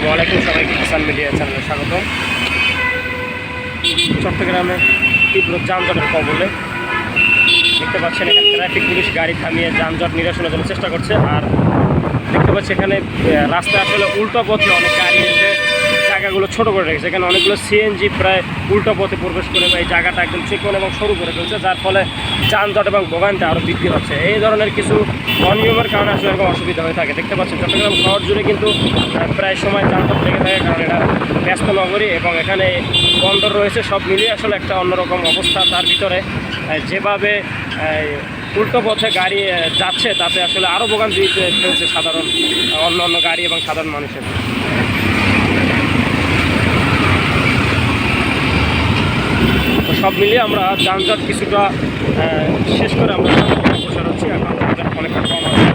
আসসালামু আলাইকুম, সবাইকে কিষান মিডিয়া চ্যানেলে স্বাগতম। চট্টগ্রামে তীব্র যানজটের কবলে দেখতে পাচ্ছেন, এখানে ট্রাফিক পুলিশ গাড়ি থামিয়ে যানজট নিরসনের জন্য চেষ্টা করছে। আর দেখতে পাচ্ছি এখানে রাস্তায় আসলে উল্টো পথে অনেক গাড়ি এসে জায়গাগুলো ছোট করে রেখেছে। এখানে অনেকগুলো সিএনজি প্রায় উল্টো পথে প্রবেশ করে এই জায়গাটা একদম চিকন এবং সরু করে ফেলছে, যার ফলে যানজট এবং ভোগান্তি আরও বৃদ্ধি হচ্ছে। এই ধরনের কিছু অনিয়মের কারণে আসলে এরকম অসুবিধা হয়ে থাকে। দেখতে পাচ্ছেন চট্টগ্রাম শহর জুড়ে কিন্তু প্রায় সময় যানজট লেগে থাকে, কারণ এটা ব্যস্ত নগরী এবং এখানে বন্দর রয়েছে। সব মিলিয়ে আসলে একটা অন্যরকম অবস্থা। তার ভিতরে যেভাবে উল্টো পথে গাড়ি যাচ্ছে তাতে আসলে আরও ভোগান্তি ফেলছে সাধারণ অন্য গাড়ি এবং সাধারণ মানুষের। তো সব মিলিয়ে আমরা যানজট কিছুটা শেষ করে আমরা বসে রয়েছি। এখন অনেকটা কম আছে।